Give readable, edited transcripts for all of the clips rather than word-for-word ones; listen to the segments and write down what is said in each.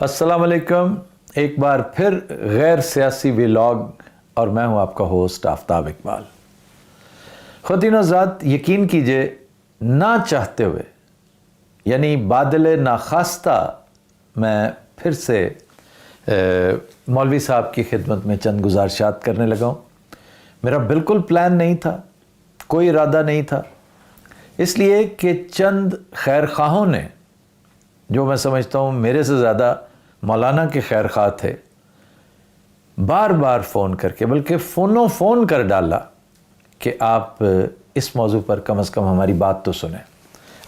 अस्सलाम वालेकुम। एक बार फिर गैर सियासी व्लॉग और मैं हूं आपका होस्ट आफ्ताब इकबाल। ख़ुवातीन व हज़रात, यकीन कीजिए ना चाहते हुए यानी बादल नाखास्ता मैं फिर से मौलवी साहब की खिदमत में चंद गुजारिशात करने लगा हूँ। मेरा बिल्कुल प्लान नहीं था, कोई इरादा नहीं था, इसलिए कि चंद खैर खाहों ने, जो मैं समझता हूँ मेरे से ज़्यादा मौलाना के खैर खा थे, बार बार फ़ोन करके बल्कि फ़ोन कर डाला कि आप इस मौजू पर कम से कम हमारी बात तो सुने।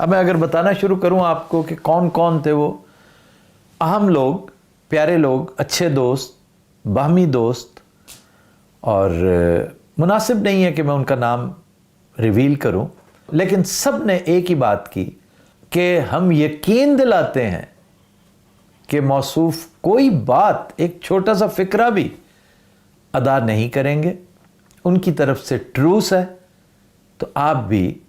अब मैं अगर बताना शुरू करूँ आपको कि कौन कौन थे वो अहम लोग, प्यारे लोग, अच्छे दोस्त, बाहमी दोस्त, और मुनासिब नहीं है कि मैं उनका नाम रिवील करूं, लेकिन सब ने एक ही बात की कि हम यकीन दिलाते हैं कि मौसूफ कोई बात, एक छोटा सा फ़िक्रा भी अदा नहीं करेंगे। उनकी तरफ से ट्रूस है, तो आप भी,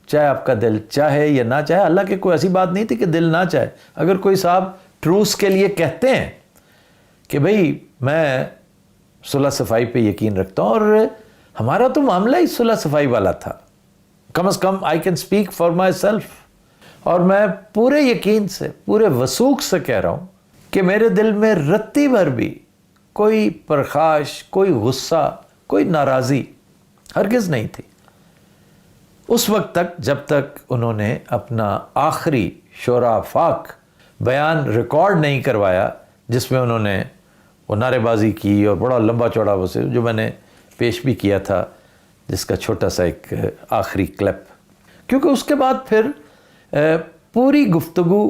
चाहे आपका दिल चाहे या ना चाहे, अल्लाह की कोई ऐसी बात नहीं थी कि दिल ना चाहे। अगर कोई साहब ट्रूस के लिए कहते हैं कि भाई मैं सुलह सफाई पे यकीन रखता हूँ, और हमारा तो मामला ही सुलह सफाई वाला था, कम से कम I can speak for myself, और मैं पूरे यकीन से, पूरे वसूख से कह रहा हूँ कि मेरे दिल में रत्ती भर भी कोई परखाश, कोई गुस्सा, कोई नाराज़ी हरगिज़ नहीं थी उस वक्त तक, जब तक उन्होंने अपना आखिरी शोरा फाक बयान रिकॉर्ड नहीं करवाया, जिसमें उन्होंने वो नारेबाजी की और बड़ा लंबा चौड़ा वो से जो मैंने पेश भी किया था, जिसका छोटा सा एक आखिरी क्लिप। क्योंकि उसके बाद फिर पूरी गुफ्तगू,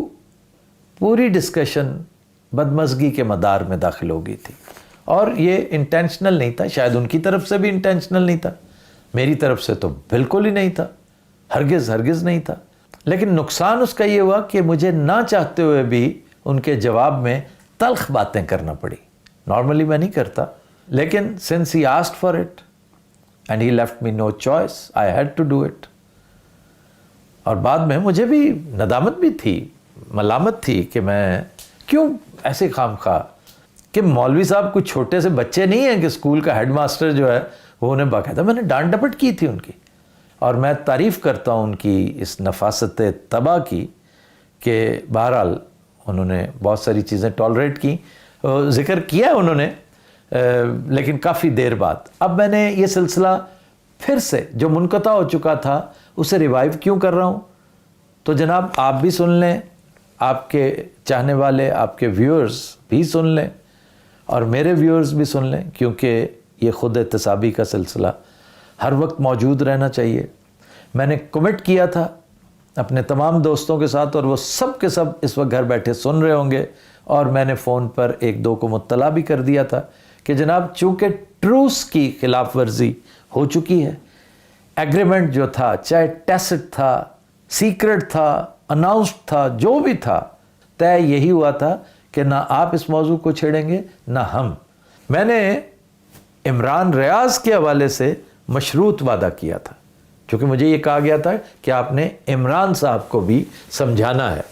पूरी डिस्कशन बदमज़गी के मदार में दाखिल हो गई थी, और ये इंटेंशनल नहीं था। शायद उनकी तरफ से भी इंटेंशनल नहीं था, मेरी तरफ से तो बिल्कुल ही नहीं था, हरगिज़ नहीं था। लेकिन नुकसान उसका ये हुआ कि मुझे ना चाहते हुए भी उनके जवाब में तल्ख बातें करना पड़ी। नॉर्मली मैं नहीं करता, लेकिन since he asked for it and he left me no choice, I had to do it. और बाद में मुझे भी नदामत भी थी, मलामत थी कि मैं क्यों ऐसे खामखा, कि मौलवी साहब कुछ छोटे से बच्चे नहीं हैं कि स्कूल का हेडमास्टर जो है वो उन्हें बाकायदा, मैंने डांट डपट की थी उनकी। और मैं तारीफ़ करता हूँ उनकी इस नफासत तबा की कि बहरहाल उन्होंने बहुत सारी चीज़ें टॉलरेट की, ज़िक्र किया है उन्होंने, लेकिन काफ़ी देर बाद। अब मैंने ये सिलसिला फिर से जो मुनक़ता हो चुका था उसे रिवाइव क्यों कर रहा हूँ, तो जनाब आप भी सुन लें, आपके चाहने वाले, आपके व्यूअर्स भी सुन लें, और मेरे व्यूअर्स भी सुन लें, क्योंकि ये ख़ुद एहतसाबी का सिलसिला हर वक्त मौजूद रहना चाहिए। मैंने कमिट किया था अपने तमाम दोस्तों के साथ, और वो सब के सब इस वक्त घर बैठे सुन रहे होंगे, और मैंने फ़ोन पर एक दो को मुत्तला भी कर दिया था कि जनाब चूँकि ट्रूस की खिलाफ वर्जी हो चुकी है, एग्रीमेंट जो था, चाहे टैसिट था, सीक्रेट था, अनाउंस्ड था, जो भी था, तय यही हुआ था कि ना आप इस मौजू को छेड़ेंगे ना हम। मैंने इमरान रियाज के हवाले से मशरूत वादा किया था, क्योंकि मुझे ये कहा गया था कि आपने इमरान साहब को भी समझाना है।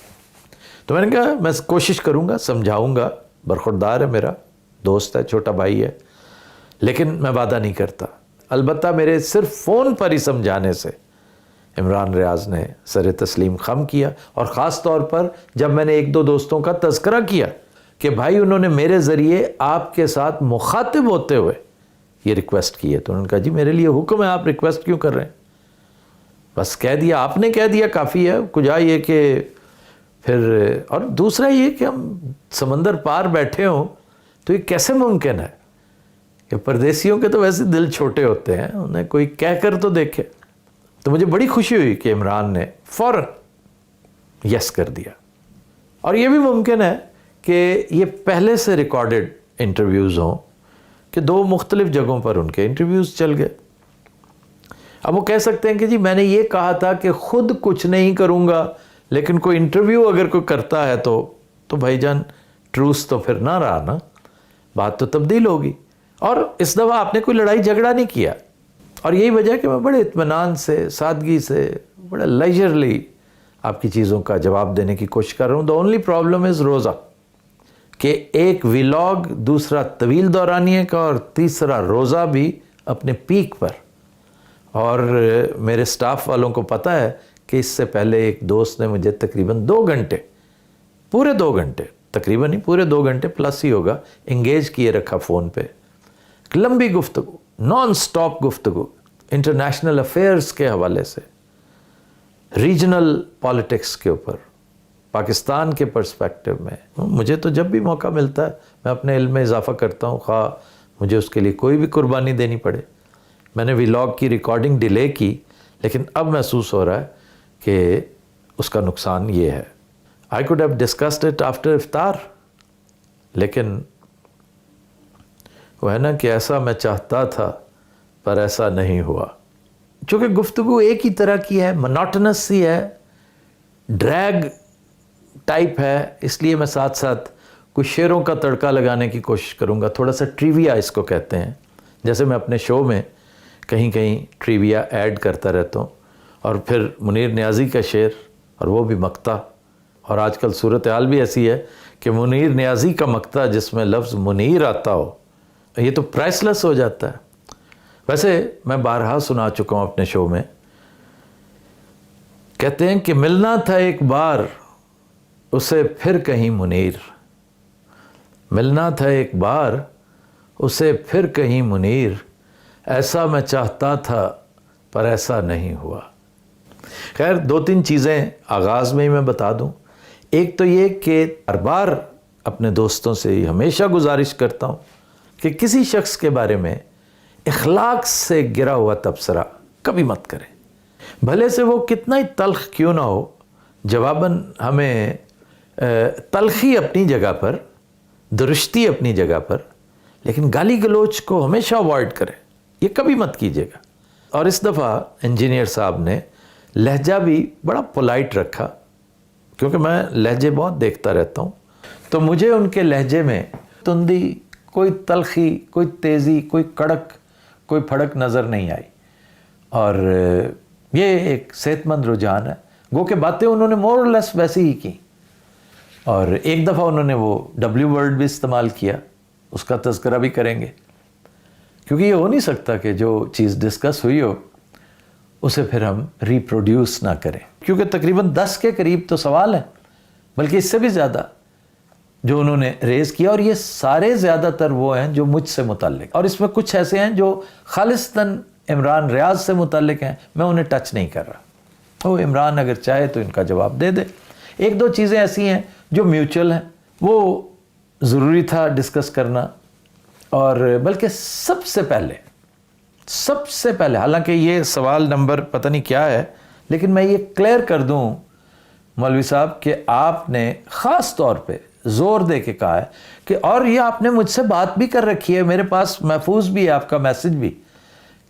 तो मैंने कहा मैं कोशिश करूँगा, समझाऊँगा, बरखुरदार है, मेरा दोस्त है, छोटा भाई है, लेकिन मैं वादा नहीं करता। अलबत्ता मेरे सिर्फ फ़ोन पर ही समझाने से इमरान रियाज ने सर तस्लीम खम किया, और ख़ास तौर पर जब मैंने एक दो दोस्तों का तज़किरा किया कि भाई उन्होंने मेरे ज़रिए आपके साथ मुखातिब होते हुए ये रिक्वेस्ट की है, तो उन्होंने कहा जी मेरे लिए हुक्म है, आप रिक्वेस्ट क्यों कर रहे हैं, बस कह दिया, आपने कह दिया काफ़ी है। कुजा ये कि फिर, और दूसरा ये कि हम समंदर पार बैठे हों, तो ये कैसे मुमकिन है कि परदेसियों के तो वैसे दिल छोटे होते हैं, उन्हें कोई कह कर तो देखे। तो मुझे बड़ी खुशी हुई कि इमरान ने फ़ौरन यस कर दिया। और ये भी मुमकिन है कि ये पहले से रिकॉर्डेड इंटरव्यूज़ हों कि दो मुख्तलिफ़ जगहों पर उनके इंटरव्यूज़ चल गए। अब वो कह सकते हैं कि जी मैंने ये कहा था कि ख़ुद कुछ नहीं करूँगा, लेकिन कोई इंटरव्यू अगर कोई करता है तो भाईजान ट्रूस तो फिर ना रहा ना, बात तो तब्दील होगी। और इस दफ़ा आपने कोई लड़ाई झगड़ा नहीं किया, और यही वजह है कि मैं बड़े इत्मीनान से, सादगी से, बड़ा लेजरली आपकी चीज़ों का जवाब देने की कोशिश कर रहा हूँ। द ओनली प्रॉब्लम इज़ रोज़ा, کہ ایک ولاگ، دوسرا طویل دورانیے کا، اور تیسرا روزہ بھی اپنے پیک پر. اور میرے سٹاف والوں کو پتہ ہے کہ اس سے پہلے ایک دوست نے مجھے تقریباً 2 گھنٹے، پورے 2 گھنٹے، تقریباً نہیں پورے 2 گھنٹے پلس ہی ہوگا، انگیج کیے رکھا فون پہ. لمبی گفتگو، نان سٹاپ گفتگو، انٹرنیشنل افیئرز کے حوالے سے، ریجنل پالیٹکس کے اوپر، پاکستان کے پرسپیکٹو میں. مجھے تو جب بھی موقع ملتا ہے میں اپنے علم میں اضافہ کرتا ہوں، خواہ مجھے اس کے لیے کوئی بھی قربانی دینی پڑے. میں نے ولاگ کی ریکارڈنگ ڈیلے کی، لیکن اب محسوس ہو رہا ہے کہ اس کا نقصان یہ ہے. I could have discussed it after افطار، لیکن وہ ہے نا کہ ایسا میں چاہتا تھا پر ایسا نہیں ہوا. چونکہ گفتگو ایک ہی طرح کی ہے، مناٹنس سی ہے، ڈریگ ٹائپ ہے، اس لیے میں ساتھ ساتھ کچھ شعروں کا تڑکا لگانے کی کوشش کروں گا. تھوڑا سا ٹریویا اس کو کہتے ہیں. جیسے میں اپنے شو میں کہیں کہیں ٹریویا ایڈ کرتا رہتا ہوں، اور پھر منیر نیازی کا شعر، اور وہ بھی مقطع. اور آج کل صورتحال بھی ایسی ہے کہ منیر نیازی کا مقطع جس میں لفظ منیر آتا ہو، یہ تو پرائس لیس ہو جاتا ہے. ویسے میں بارہا سنا چکا ہوں اپنے شو میں. کہتے ہیں کہ ملنا تھا ایک بار اسے پھر کہیں منیر، ملنا تھا ایک بار اسے پھر کہیں منیر، ایسا میں چاہتا تھا پر ایسا نہیں ہوا. خیر 2-3 چیزیں آغاز میں ہی میں بتا دوں. ایک تو یہ کہ ہر بار اپنے دوستوں سے ہمیشہ گزارش کرتا ہوں کہ کسی شخص کے بارے میں اخلاق سے گرا ہوا تبصرہ کبھی مت کریں، بھلے سے وہ کتنا ہی تلخ کیوں نہ ہو. جواباً ہمیں تلخی اپنی جگہ پر، درشتی اپنی جگہ پر، لیکن گالی گلوچ کو ہمیشہ اوائڈ کریں، یہ کبھی مت کیجیے گا. اور اس دفعہ انجینئر صاحب نے لہجہ بھی بڑا پولائٹ رکھا، کیونکہ میں لہجے بہت دیکھتا رہتا ہوں، تو مجھے ان کے لہجے میں تندی، کوئی تلخی، کوئی تیزی، کوئی کڑک، کوئی پھڑک نظر نہیں آئی. اور یہ ایک صحت مند رجحان ہے. گو کہ باتیں انہوں نے مور اور لیس ویسی ہی کی. اور ایک دفعہ انہوں نے وہ ڈبلیو ورڈ بھی استعمال کیا، اس کا تذکرہ بھی کریں گے، کیونکہ یہ ہو نہیں سکتا کہ جو چیز ڈسکس ہوئی ہو اسے پھر ہم ریپروڈیوس نہ کریں. کیونکہ تقریباً 10 کے قریب تو سوال ہیں، بلکہ اس سے بھی زیادہ جو انہوں نے ریز کیا، اور یہ سارے زیادہ تر وہ ہیں جو مجھ سے متعلق، اور اس میں کچھ ایسے ہیں جو خالصتاً عمران ریاض سے متعلق ہیں، میں انہیں ٹچ نہیں کر رہا. وہ عمران اگر چاہے تو ان کا جواب دے دے. 1-2 چیزیں ایسی ہیں جو میوچل ہیں، وہ ضروری تھا ڈسکس کرنا. اور بلکہ سب سے پہلے حالانکہ یہ سوال نمبر پتہ نہیں کیا ہے، لیکن میں یہ کلیئر کر دوں مولوی صاحب کہ آپ نے خاص طور پہ زور دے کے کہا ہے کہ، اور یہ آپ نے مجھ سے بات بھی کر رکھی ہے، میرے پاس محفوظ بھی ہے آپ کا میسج بھی،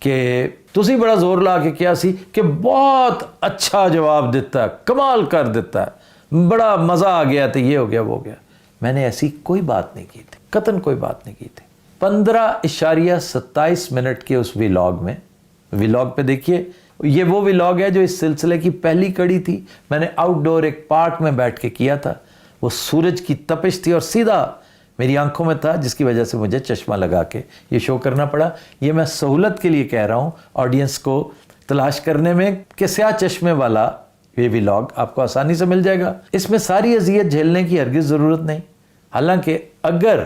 کہ تسی بڑا زور لا کے کیا سی کہ بہت اچھا جواب دیتا ہے، کمال کر دیتا ہے، بڑا مزہ آ گیا تو یہ ہو گیا وہ ہو گیا. میں نے ایسی کوئی بات نہیں کی تھی، قطعاً کوئی بات نہیں کی تھی. 15.27 منٹ کے اس ولاگ میں، ولاگ پہ دیکھیے، یہ وہ ولاگ ہے جو اس سلسلے کی پہلی کڑی تھی. میں نے آؤٹ ڈور ایک پارک میں بیٹھ کے کیا تھا. وہ سورج کی تپش تھی اور سیدھا میری آنکھوں میں تھا، جس کی وجہ سے مجھے چشمہ لگا کے یہ شو کرنا پڑا. یہ میں سہولت کے لیے کہہ رہا ہوں آڈینس کو تلاش کرنے میں کہ سیاہ چشمے والا یہ ولاگ آپ کو آسانی سے مل جائے گا. اس میں ساری اذیت جھیلنے کی ہرگز ضرورت نہیں. حالانکہ اگر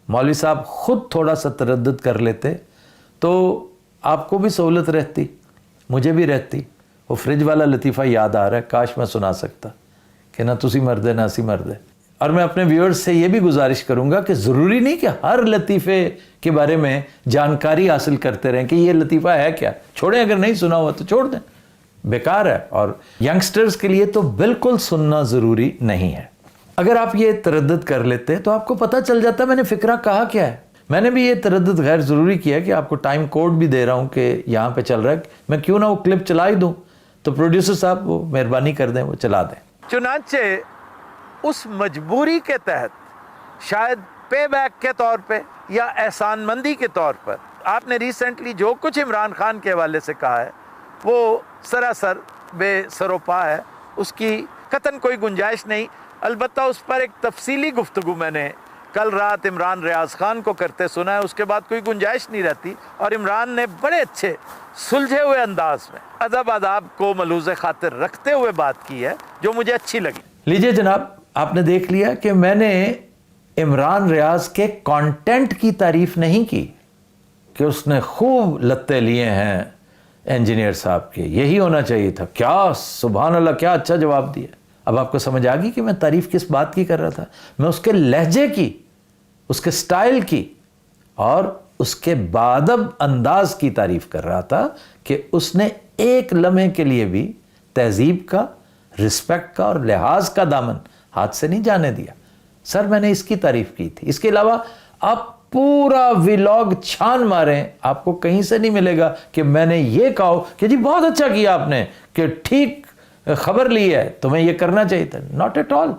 مولوی صاحب خود تھوڑا سا تردد کر لیتے تو آپ کو بھی سہولت رہتی، مجھے بھی رہتی. وہ فریج والا لطیفہ یاد آ رہا ہے، کاش میں سنا سکتا کہ نہ تسی مردے نہ اسی مردے. اور میں اپنے ویورز سے یہ بھی گزارش کروں گا کہ ضروری نہیں کہ ہر لطیفے کے بارے میں جانکاری حاصل کرتے رہیں کہ یہ لطیفہ ہے کیا. چھوڑیں، اگر نہیں سنا ہوا تو چھوڑ دیں، بیکار ہے. اور ینگسٹرز کے لیے تو بالکل سننا ضروری نہیں ہے. اگر آپ یہ تردد کر لیتے تو آپ کو پتہ چل جاتا میں نے فکرہ کہا کیا ہے. میں نے بھی یہ تردد غیر ضروری کیا کہ آپ کو ٹائم کوڈ بھی دے رہا ہوں کہ یہاں پہ چل رہا ہے، میں کیوں نہ وہ کلپ چلا ہی دوں. تو پروڈیوسر صاحب وہ مہربانی کر دیں، وہ چلا دیں. چنانچہ اس مجبوری کے تحت، شاید پے بیک کے طور پہ یا احسان مندی کے طور پر، آپ نے ریسنٹلی جو کچھ عمران خان کے حوالے سے کہا ہے وہ سراسر بے سر و پا ہے، اس کی قطعاً کوئی گنجائش نہیں. البتہ اس پر ایک تفصیلی گفتگو میں نے کل رات عمران ریاض خان کو کرتے سنا ہے، اس کے بعد کوئی گنجائش نہیں رہتی، اور عمران نے بڑے اچھے سلجھے ہوئے انداز میں ادب آداب کو ملوز خاطر رکھتے ہوئے بات کی ہے جو مجھے اچھی لگی۔ لیجئے جناب، آپ نے دیکھ لیا کہ میں نے عمران ریاض کے کانٹینٹ کی تعریف نہیں کی کہ اس نے خوب لتے لیے ہیں انجینئر صاحب کے، یہی ہونا چاہیے تھا، کیا سبحان اللہ کیا اچھا جواب دیا۔ اب آپ کو سمجھ آ گئی کہ میں تعریف کس بات کی کر رہا تھا؟ میں اس کے لہجے کی، اس کے سٹائل کی اور اس کے بادب انداز کی تعریف کر رہا تھا کہ اس نے ایک لمحے کے لیے بھی تہذیب کا، رسپیکٹ کا اور لحاظ کا دامن ہاتھ سے نہیں جانے دیا۔ سر میں نے اس کی تعریف کی تھی۔ اس کے علاوہ آپ پورا ویلاگ چھان ماریں، آپ کو کہیں سے نہیں ملے گا کہ میں نے یہ کہا کہ جی بہت اچھا کیا آپ نے کہ ٹھیک خبر لی ہے، تمہیں یہ کرنا چاہیے تھا۔ Not at all.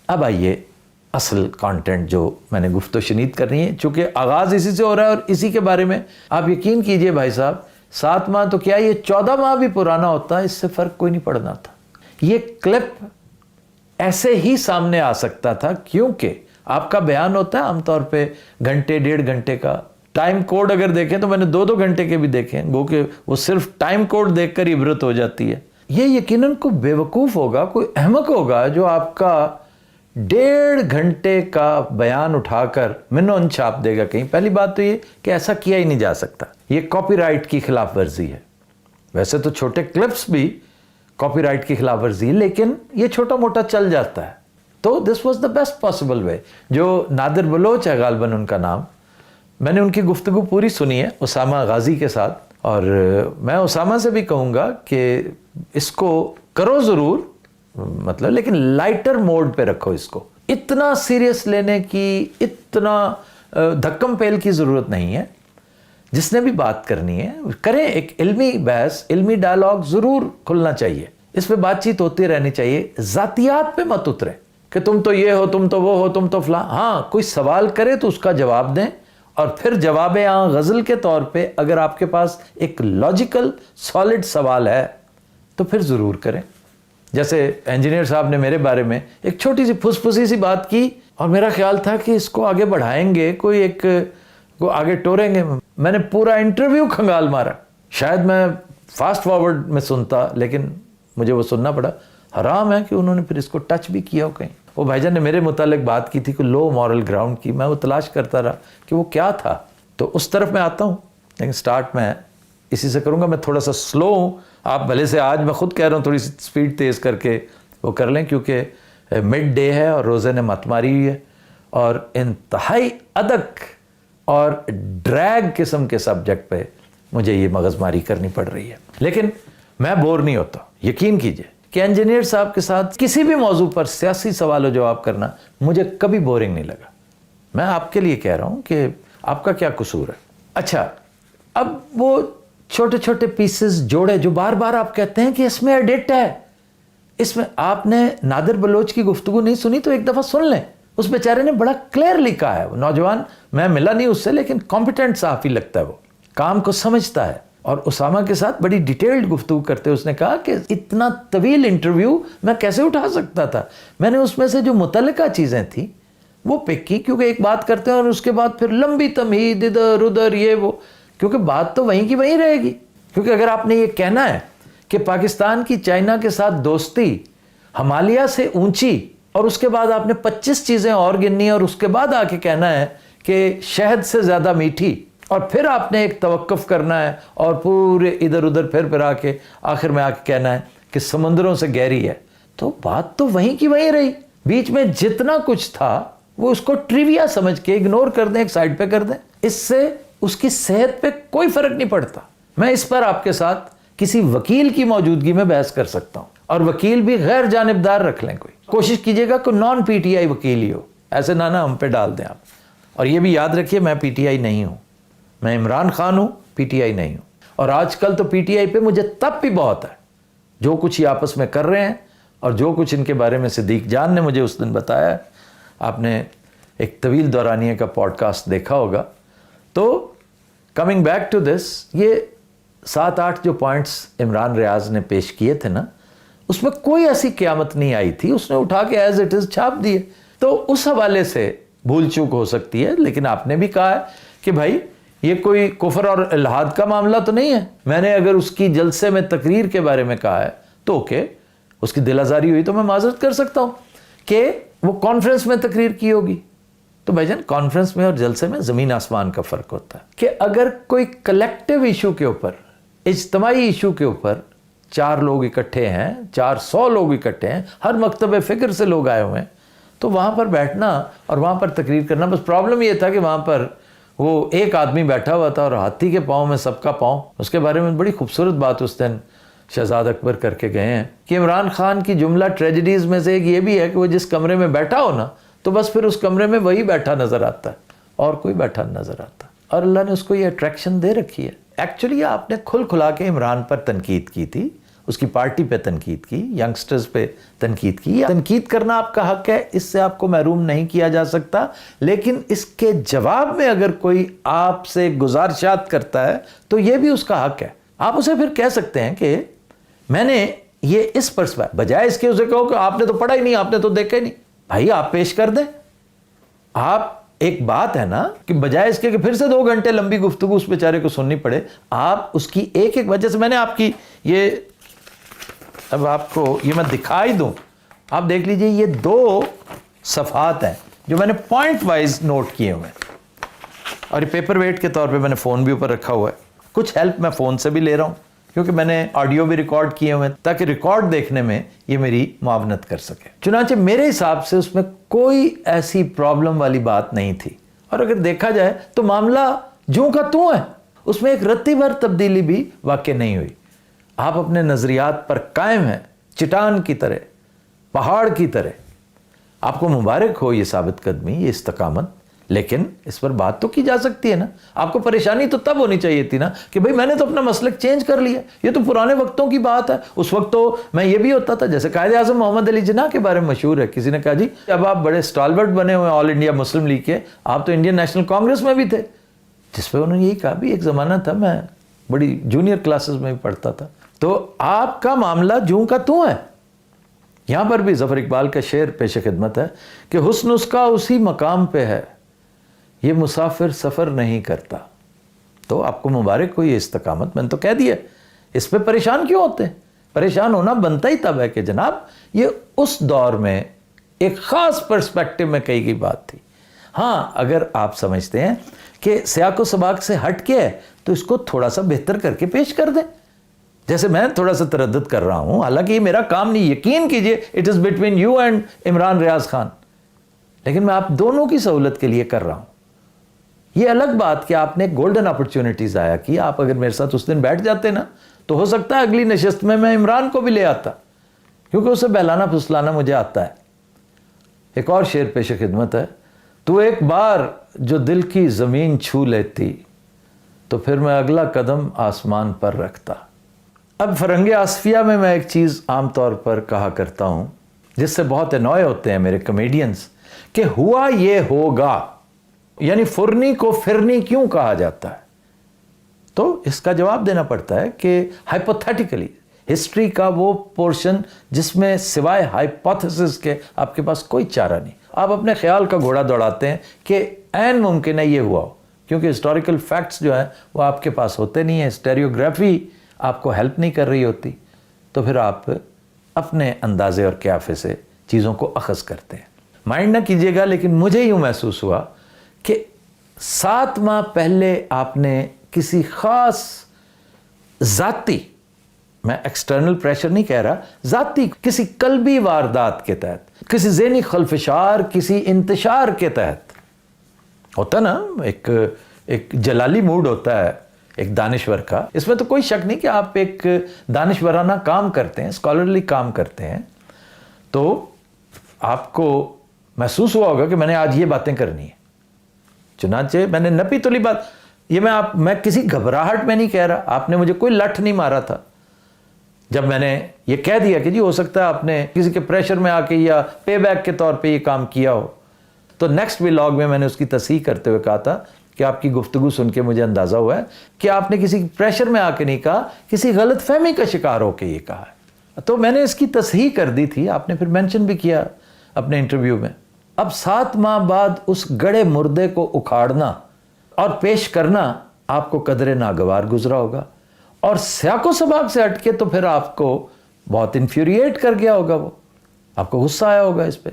اب آئیے اصل کانٹینٹ جو میں نے گفت و شنید کرنی ہے، چونکہ آغاز اسی سے ہو رہا ہے اور اسی کے بارے میں آپ یقین کیجئے بھائی صاحب، 7 ماہ تو کیا یہ 14 ماہ بھی پرانا ہوتا اس سے فرق کوئی نہیں پڑنا تھا۔ یہ کلپ ایسے ہی سامنے آ سکتا تھا کیونکہ آپ کا بیان ہوتا ہے عام طور پہ گھنٹے 1.5 گھنٹے کا، ٹائم کوڈ اگر دیکھیں تو میں نے 2 گھنٹے کے بھی دیکھیں، گو کہ وہ صرف ٹائم کوڈ دیکھ کر عبرت ہو جاتی ہے۔ یہ یقیناً کوئی بیوقوف ہوگا، کوئی احمق ہوگا جو آپ کا 1.5 گھنٹے کا بیان اٹھا کر منون چھاپ دے گا کہیں۔ پہلی بات تو یہ کہ ایسا کیا ہی نہیں جا سکتا، یہ کاپی رائٹ کی خلاف ورزی ہے۔ ویسے تو چھوٹے کلپس بھی کاپی رائٹ کی خلاف ورزی ہے، لیکن یہ چھوٹا موٹا چل جاتا ہے۔ تو this was the best possible way. جو نادر بلوچ ہے غالباً ان کا نام، میں نے ان کی گفتگو پوری سنی ہے اسامہ غازی کے ساتھ، اور میں اسامہ سے بھی کہوں گا کہ اس کو کرو ضرور، مطلب لیکن لائٹر موڈ پہ رکھو اس کو، اتنا سیریس لینے کی، اتنا دھکم پیل کی ضرورت نہیں ہے۔ جس نے بھی بات کرنی ہے کریں، ایک علمی بحث، علمی ڈائلاگ ضرور کھلنا چاہیے، اس پہ بات چیت ہوتی رہنی چاہیے، ذاتیات پہ مت اترے کہ تم تو یہ ہو، تم تو وہ ہو، تم تو فلاں۔ ہاں کوئی سوال کرے تو اس کا جواب دیں، اور پھر جواب عام غزل کے طور پہ اگر آپ کے پاس ایک لاجیکل سالڈ سوال ہے تو پھر ضرور کریں۔ جیسے انجینئر صاحب نے میرے بارے میں ایک چھوٹی سی پھسی سی بات کی، اور میرا خیال تھا کہ اس کو آگے بڑھائیں گے، کو آگے ٹوریں گے۔ میں نے پورا انٹرویو کھنگال مارا، شاید میں فاسٹ فارورڈ میں سنتا لیکن مجھے وہ سننا پڑا۔ حرام ہے کہ انہوں نے پھر اس کو ٹچ بھی کیا ہو کہیں۔ وہ بھائی جان نے میرے متعلق بات کی تھی کہ لو مورل گراؤنڈ کی، میں وہ تلاش کرتا رہا کہ وہ کیا تھا، تو اس طرف میں آتا ہوں، لیکن سٹارٹ میں اسی سے کروں گا۔ میں تھوڑا سا سلو ہوں، آپ بھلے سے آج میں خود کہہ رہا ہوں تھوڑی سی سپیڈ تیز کر کے وہ کر لیں، کیونکہ مڈ ڈے ہے اور روزے نے مت ماری ہوئی ہے، اور انتہائی ادک اور ڈریگ قسم کے سبجیکٹ پہ مجھے یہ مغز ماری کرنی پڑ رہی ہے، لیکن میں بور نہیں ہوتا۔ یقین کیجئے کہ انجینئر صاحب کے ساتھ کسی بھی موضوع پر سیاسی سوال و جواب کرنا مجھے کبھی بورنگ نہیں لگا۔ میں آپ کے لیے کہہ رہا ہوں کہ آپ کا کیا قصور ہے۔ اچھا، اب وہ چھوٹے چھوٹے پیسز جوڑے جو بار بار آپ کہتے ہیں کہ اس میں ایڈٹ ہے، اس میں آپ نے نادر بلوچ کی گفتگو نہیں سنی تو ایک دفعہ سن لیں، اس بیچارے نے بڑا کلیئرلی کہا ہے۔ وہ نوجوان، میں ملا نہیں اس سے، لیکن کمپیٹنٹ صحافی لگتا ہے، وہ کام کو سمجھتا ہے، اور اسامہ کے ساتھ بڑی ڈیٹیلڈ گفتگو کرتے اس نے کہا کہ اتنا طویل انٹرویو میں کیسے اٹھا سکتا تھا۔ میں نے اس میں سے جو متعلقہ چیزیں تھیں وہ پک کی، کیونکہ ایک بات کرتے ہیں اور اس کے بعد پھر لمبی تمہید ادھر ادھر یہ وہ، کیونکہ بات تو وہیں کی وہیں رہے گی۔ کیونکہ اگر آپ نے یہ کہنا ہے کہ پاکستان کی چائنا کے ساتھ دوستی ہمالیہ سے اونچی، اور اس کے بعد آپ نے 25 چیزیں اور گننی اور اس کے بعد آ کے کہنا ہے کہ شہد سے زیادہ میٹھی، اور پھر آپ نے ایک توقف کرنا ہے اور پورے ادھر ادھر پھر آ کے آخر میں آ کے کہنا ہے کہ سمندروں سے گہری ہے، تو بات تو وہیں کی وہیں رہی۔ بیچ میں جتنا کچھ تھا وہ اس کو ٹریویا سمجھ کے اگنور کر دیں، ایک سائڈ پہ کر دیں، اس سے اس کی صحت پہ کوئی فرق نہیں پڑتا۔ میں اس پر آپ کے ساتھ کسی وکیل کی موجودگی میں بحث کر سکتا ہوں، اور وکیل بھی غیر جانبدار رکھ لیں، کوشش کیجئے گا کہ نان پی ٹی آئی وکیل ہی ہو، ایسے نہ ہم پہ ڈال دیں آپ۔ اور یہ بھی یاد رکھیے میں پی ٹی آئی نہیں ہوں، میں عمران خان ہوں، پی ٹی آئی نہیں ہوں۔ اور آج کل تو پی ٹی آئی پہ مجھے تب بھی بہت ہے، جو کچھ یہ آپس میں کر رہے ہیں اور جو کچھ ان کے بارے میں صدیق جان نے مجھے اس دن بتایا ہے۔ آپ نے ایک طویل دورانیے کا پوڈ کاسٹ دیکھا ہوگا۔ تو کمنگ بیک ٹو دس، یہ 7-8 جو پوائنٹس عمران ریاض نے پیش کیے تھے نا، اس میں کوئی ایسی قیامت نہیں آئی تھی, اس نے اٹھا کے ایز اٹ از چھاپ دیے. تو اس حوالے سے بھول چوک ہو سکتی ہے, لیکن آپ نے بھی کہا ہے کہ بھائی یہ کوئی کفر اور الحاد کا معاملہ تو نہیں ہے. میں نے اگر اس کی جلسے میں تقریر کے بارے میں کہا ہے تو اوکے, اس کی دل آزاری ہوئی تو میں معذرت کر سکتا ہوں کہ وہ کانفرنس میں تقریر کی ہوگی. تو بھائی جان کانفرنس میں اور جلسے میں زمین آسمان کا فرق ہوتا ہے کہ اگر کوئی کلیکٹیو ایشو کے اوپر, اجتماعی ایشو کے اوپر 4 لوگ اکٹھے ہیں, 400 لوگ اکٹھے ہیں, ہر مکتب فکر سے لوگ آئے ہوئے ہیں, تو وہاں پر بیٹھنا اور وہاں پر تقریر کرنا, بس پرابلم یہ تھا کہ وہاں پر وہ ایک آدمی بیٹھا ہوا تھا اور ہاتھی کے پاؤں میں سب کا پاؤں. اس کے بارے میں بڑی خوبصورت بات اس دن شہزاد اکبر کر کے گئے ہیں کہ عمران خان کی جملہ ٹریجڈیز میں سے ایک یہ بھی ہے کہ وہ جس کمرے میں بیٹھا ہو نا تو بس پھر اس کمرے میں وہی بیٹھا نظر آتا ہے اور کوئی بیٹھا نظر آتا, اور اللہ نے اس کو یہ اٹریکشن دے رکھی ہے. ایکچولی آپ نے کھل کھلا کے عمران پر تنقید کی تھی, اس کی پارٹی پہ تنقید کی, ینگسٹرز پہ تنقید کی. تنقید کرنا آپ کا حق ہے, اس سے آپ کو محروم نہیں کیا جا سکتا, لیکن اس کے جواب میں اگر کوئی آپ سے گزارشات کرتا ہے تو یہ بھی اس کا حق ہے. آپ اسے پھر کہہ سکتے ہیں کہ میں نے یہ اس پرسپیکٹو, بجائے اس کے اسے کہو کہ آپ نے تو پڑھا ہی نہیں, آپ نے تو دیکھا ہی نہیں. بھائی آپ پیش کر دیں. آپ ایک بات ہے نا کہ بجائے اس کے کہ پھر سے 2 گھنٹے لمبی گفتگو اس بیچارے کو سننی پڑے, آپ اس کی ایک ایک وجہ سے, میں نے آپ کی یہ, اب آپ کو یہ میں دکھائی دوں, آپ دیکھ لیجئے, یہ 2 صفحات ہیں جو میں نے پوائنٹ وائز نوٹ کیے ہوئے ہیں, اور یہ پیپر ویٹ کے طور پہ میں نے فون بھی اوپر رکھا ہوا ہے. کچھ ہیلپ میں فون سے بھی لے رہا ہوں کیونکہ میں نے آڈیو بھی ریکارڈ کیے ہوئے ہیں تاکہ ریکارڈ دیکھنے میں یہ میری معاونت کر سکے. چنانچہ میرے حساب سے اس میں کوئی ایسی پرابلم والی بات نہیں تھی, اور اگر دیکھا جائے تو معاملہ جوں کا توں ہے, اس میں ایک رتی بھر تبدیلی بھی واقع نہیں ہوئی. آپ اپنے نظریات پر قائم ہیں, چٹان کی طرح, پہاڑ کی طرح. آپ کو مبارک ہو یہ ثابت قدمی, یہ استقامت, لیکن اس پر بات تو کی جا سکتی ہے نا. آپ کو پریشانی تو تب ہونی چاہیے تھی نا کہ بھئی میں نے تو اپنا مسلک چینج کر لیا, یہ تو پرانے وقتوں کی بات ہے. اس وقت تو میں یہ بھی ہوتا تھا, جیسے قائد اعظم محمد علی جناح کے بارے میں مشہور ہے, کسی نے کہا جی اب آپ بڑے اسٹالورٹ بنے ہوئے آل انڈیا مسلم لیگ کے, آپ تو انڈین نیشنل کانگریس میں بھی تھے, جس پہ انہوں نے یہی کہا بھی ایک زمانہ تھا میں بڑی جونیئر کلاسز میں بھی پڑھتا تھا. تو آپ کا معاملہ جوں کا توں ہے. یہاں پر بھی ظفر اقبال کا شعر پیش خدمت ہے کہ حسن اس کا اسی مقام پہ ہے, یہ مسافر سفر نہیں کرتا. تو آپ کو مبارک ہو یہ استقامت, میں نے تو کہہ دیا, اس پہ پریشان کیوں ہوتے ہیں؟ پریشان ہونا بنتا ہی تب ہے کہ جناب یہ اس دور میں ایک خاص پرسپیکٹو میں کہی گئی بات تھی. ہاں اگر آپ سمجھتے ہیں کہ سیاق و سباق سے ہٹ کے ہے تو اس کو تھوڑا سا بہتر کر کے پیش کر دیں, جیسے میں تھوڑا سا تردد کر رہا ہوں, حالانکہ یہ میرا کام نہیں, یقین کیجئے it is between you and Imran Riaz Khan, لیکن میں آپ دونوں کی سہولت کے لیے کر رہا ہوں. یہ الگ بات کہ آپ نے گولڈن اپرچونٹیز آیا کی, آپ اگر میرے ساتھ اس دن بیٹھ جاتے نا تو ہو سکتا ہے اگلی نشست میں عمران کو بھی لے آتا, کیونکہ اسے بہلانا پھسلانا مجھے آتا ہے. ایک اور شعر پیش خدمت ہے, تو ایک بار جو دل کی زمین چھو لیتی تو پھر میں اگلا قدم آسمان پر رکھتا. اب فرنگ آصفیہ میں ایک چیز عام طور پر کہا کرتا ہوں جس سے بہت انوائے ہوتے ہیں میرے کمیڈینز, کہ ہوا یہ ہوگا, یعنی فرنی کو فرنی کیوں کہا جاتا ہے؟ تو اس کا جواب دینا پڑتا ہے کہ ہائپوتھیٹیکلی ہسٹری کا وہ پورشن جس میں سوائے ہائپوتھیسس کے آپ کے پاس کوئی چارہ نہیں. آپ اپنے خیال کا گھوڑا دوڑاتے ہیں کہ عین ممکن ہے یہ ہوا ہو, کیونکہ ہسٹوریکل فیکٹس جو ہیں وہ آپ کے پاس ہوتے نہیں ہیں, اسٹیریوگرافی آپ کو ہیلپ نہیں کر رہی ہوتی, تو پھر آپ اپنے اندازے اور قیافے سے چیزوں کو اخذ کرتے ہیں. مائنڈ نہ کیجیے گا, لیکن مجھے یوں محسوس ہوا کہ 7 ماہ پہلے آپ نے کسی خاص ذاتی, میں ایکسٹرنل پریشر نہیں کہہ رہا, ذاتی کسی قلبی واردات کے تحت, کسی ذہنی خلفشار, کسی انتشار کے تحت ہوتا نا, ایک جلالی موڈ ہوتا ہے ایک دانشور کا. اس میں تو کوئی شک نہیں کہ آپ ایک دانشورانہ کام کرتے ہیں, اسکالرلی کام کرتے ہیں, تو آپ کو محسوس ہوا ہوگا کہ میں نے آج یہ باتیں کرنی ہیں. چنانچہ میں نے نپی تلی بات, یہ میں کسی گھبراہٹ میں نہیں کہہ رہا, آپ نے مجھے کوئی لٹھ نہیں مارا تھا جب میں نے یہ کہہ دیا کہ جی ہو سکتا ہے آپ نے کسی کے پریشر میں آ کے یا پے بیک کے طور پہ یہ کام کیا ہو. تو نیکسٹ ولاگ میں نے اس کی تصحیح کرتے ہوئے کہا تھا کہ آپ کی گفتگو سن کے مجھے اندازہ ہوا ہے کہ آپ نے کسی پریشر میں آ کے نہیں کہا, کسی غلط فہمی کا شکار ہو کے یہ کہا ہے. تو मैंने इसकी तस्हीह कर दी थी, आपने फिर मेंशन भी किया अपने इंटरव्यू में। अब 7 माह बाद उस गड़े मुर्दे को उखाड़ना और पेश करना आपको कदरे नागवार गुजरा होगा, और स्याको सबाक से हटके तो फिर आपको बहुत इन्फ्यूरिएट कर गया होगा, वो आपको गुस्सा आया होगा इस पे।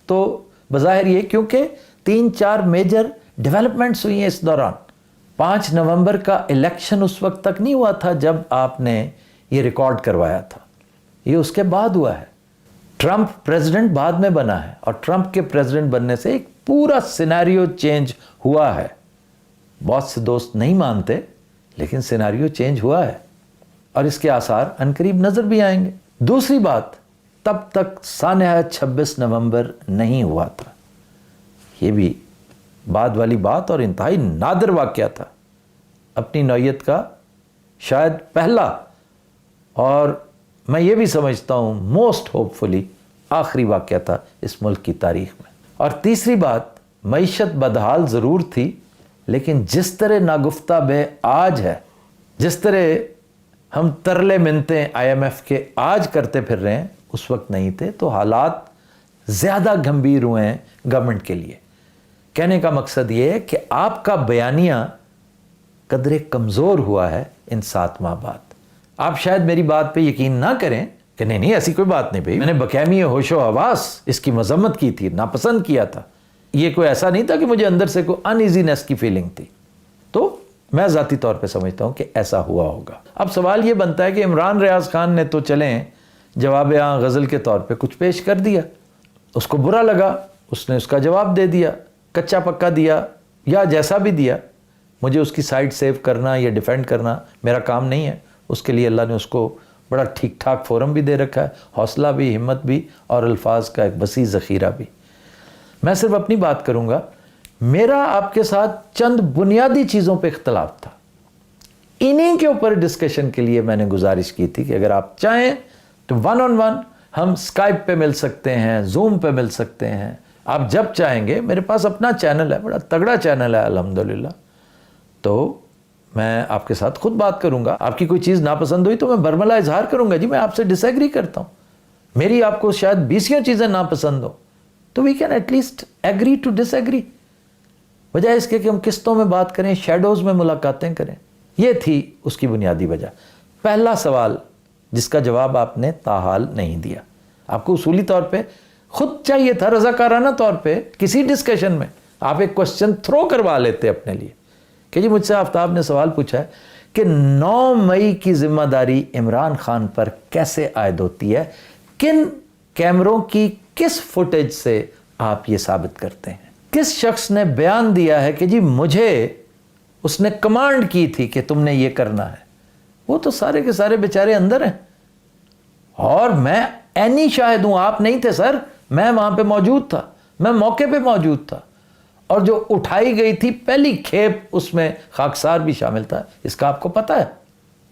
तो बज़ाहिर ये, क्योंकि 3-4 मेजर डेवलपमेंट्स हुई हैं इस दौरान। 5 नवंबर का इलेक्शन उस वक्त तक नहीं हुआ था जब आपने ये रिकॉर्ड करवाया था, ये उसके बाद हुआ है। ट्रंप प्रेसिडेंट बाद में बना है, और ट्रंप के प्रेसिडेंट बनने से एक पूरा सिनेरियो चेंज हुआ है। बहुत से दोस्त नहीं मानते, लेकिन सिनेरियो चेंज हुआ है, और इसके आसार अनकरीब नज़र भी आएंगे। दूसरी बात, तब तक सानहा 26 नवंबर नहीं हुआ था। ये भी बाद वाली बात और इंतहाई नादिर वाक़या था, अपनी नौयत का शायद पहला, और मैं ये भी समझता हूँ मोस्ट होपफुली आखिरी वाक़या था इस मुल्क की तारीख़ में। और तीसरी बात, मईशत बदहाल ज़रूर थी, लेकिन जिस तरह नागुफ्ता बे आज है, जिस तरह हम तरले मिन्नतें IMF के आज करते फिर रहे हैं, उस वक्त नहीं थे। तो हालात ज़्यादा गंभीर हुए हैं गवर्नमेंट के लिए। कहने का मकसद ये है कि आपका बयानिया कदरे कमज़ोर हुआ है इन 7 माह बाद। आप शायद मेरी बात पे यकीन ना करें कि नहीं ऐसी कोई बात नहीं भाई, मैंने बकैमी होशो हवास इसकी मजम्मत की थी, नापसंद किया था। ये कोई ऐसा नहीं था कि मुझे अंदर से कोई अनईजीनेस की फीलिंग थी। तो मैं ज़ाती तौर पे समझता हूँ कि ऐसा हुआ होगा। अब सवाल ये बनता है कि इमरान रियाज खान ने तो चलें जवाब गज़ल के तौर पे कुछ पेश कर दिया, उसको बुरा लगा, उसने उसका जवाब दे दिया, कच्चा पक्का दिया या जैसा भी दिया। मुझे उसकी साइड सेव करना या डिफेंड करना मेरा काम नहीं है। उसके लिए अल्लाह ने उसको बड़ा ठीक ठाक फोरम भी दे रखा है, हौसला भी, हिम्मत भी, और अल्फाज का एक वसी ज़ख़ीरा भी। मैं सिर्फ अपनी बात करूँगा। मेरा आपके साथ चंद बुनियादी चीज़ों पे इख्तलाफ था, इन्हीं के ऊपर डिस्कशन के लिए मैंने गुजारिश की थी कि अगर आप चाहें तो 1-on-1 हम स्काइप पे मिल सकते हैं, जूम पे मिल सकते हैं, आप जब चाहेंगे। मेरे पास अपना चैनल है, बड़ा तगड़ा चैनल है अल्हम्दुलिल्लाह। तो मैं आपके साथ खुद बात करूंगा। आपकी कोई चीज़ नापसंद हुई तो मैं बरमला इजहार करूंगा, जी मैं आपसे डिसएग्री करता हूं, मेरी आपको शायद 20 चीज़ें नापसंद हो, तो we can at least agree to disagree, बजाय इसके कि हम किस्तों में बात करें, शैडोज़ में मुलाकातें करें। ये थी उसकी बुनियादी वजह। पहला सवाल जिसका जवाब आपने ताहाल नहीं दिया, आपको उसूली तौर पे खुद चाहिए था, रज़ाकाराना तौर पे किसी डिस्कशन में आप एक क्वेश्चन थ्रो करवा लेते अपने लिए कि जी मुझसे आफ्ताब ने सवाल पूछा है कि 9 मई की जिम्मेदारी इमरान खान पर कैसे आयद होती है, किन कैमरों की किस फुटेज से आप ये साबित करते हैं, किस शख्स ने बयान दिया है कि जी मुझे उसने कमांड की थी कि तुमने ये करना है। वो तो सारे के सारे बेचारे अंदर हैं, और मैं ऐनी शाहिद हूं, आप नहीं थे सर, मैं वहां पे मौजूद था, मैं मौके पे मौजूद था, और जो उठाई गई थी पहली खेप उसमें खाकसार भी शामिल था, इसका आपको पता है।